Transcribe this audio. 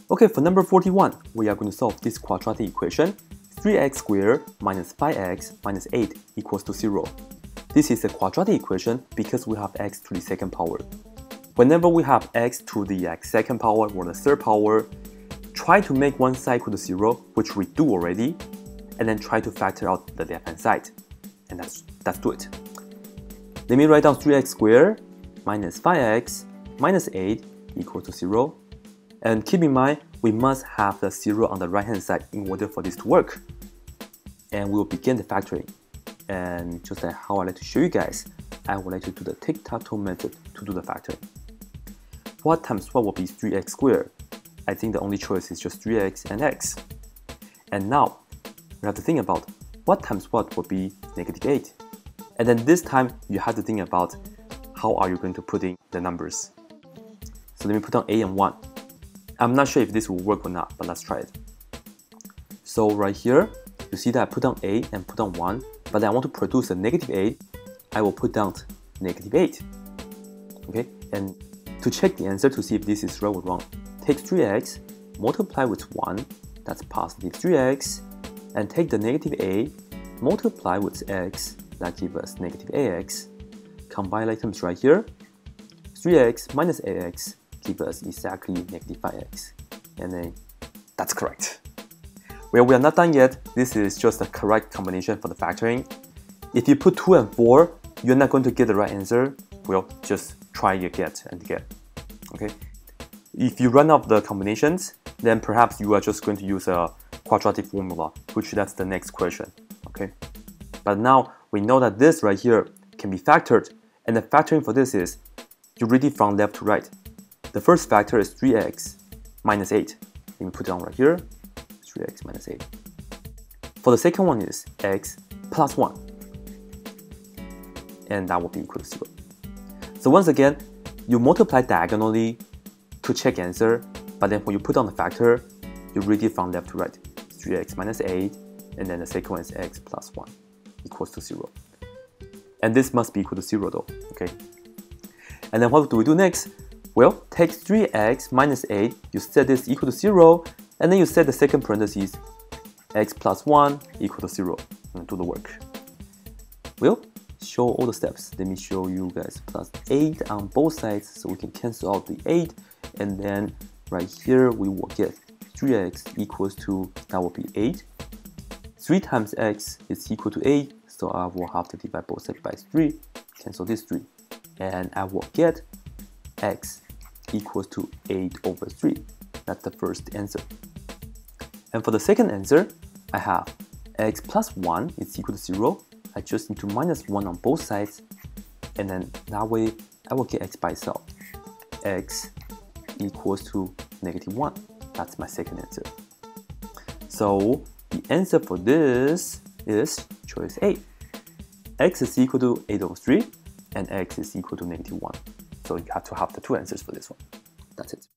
Okay, for number 41, we are going to solve this quadratic equation. 3x squared minus 5x minus 8 equals to 0. This is a quadratic equation because we have x to the second power. Whenever we have x to the second power or the third power, try to make one side equal to 0, which we do already, and then try to factor out the left-hand side. And let's do it. Let me write down 3x squared minus 5x minus 8 equals to 0. And keep in mind, we must have the 0 on the right-hand side in order for this to work. And we'll begin the factoring. And just like how I like to show you guys, I would like to do the tic-tac-toe method to do the factoring. What times what will be 3x squared? I think the only choice is just 3x and x. And now, we have to think about what times what will be negative 8. And then this time, you have to think about how are you going to put in the numbers. So let me put down a and 1. I'm not sure if this will work or not, but let's try it. So right here, you see that I put down a and put down 1, but I want to produce a negative 8, I will put down negative 8. Okay, and to check the answer to see if this is right or wrong, take 3x, multiply with 1, that's positive 3x, and take the negative a, multiply with x, that gives us negative ax. Combine items right here, 3x minus ax gives us exactly negative 5x. And then that's correct. Well, we are not done yet. This is just the correct combination for the factoring. If you put 2 and 4, you're not going to get the right answer. Well, just try your get and get. Okay. If you run out the combinations, then perhaps you are just going to use a quadratic formula, which that's the next question. Okay. But now we know that this right here can be factored, and the factoring for this is you read it from left to right. The first factor is 3x minus 8. Let me put it down right here. 3x minus 8. For the second one is x plus 1. And that will be equal to 0. So once again, you multiply diagonally to check answer, but then when you put down the factor, you read it from left to right. 3x minus 8, and then the second one is x plus 1 equals to 0. And this must be equal to 0 though, okay? And then what do we do next? Well, take 3x minus 8, you set this equal to 0, and then you set the second parentheses, x plus 1 equal to 0, and do the work. Well, show all the steps. Let me show you guys plus 8 on both sides, so we can cancel out the 8, and then right here we will get 3x equals to, that will be 8. 3 times x is equal to 8, so I will have to divide both sides by 3, cancel this 3, and I will get x equals to 8 over 3. That's the first answer. And for the second answer, I have x plus 1 is equal to 0. I just need to minus 1 on both sides, and then that way I will get x by itself. X equals to negative 1. That's my second answer. So the answer for this is choice A. X is equal to 8 over 3, and x is equal to negative 1. So you have to have the two answers for this one. That's it.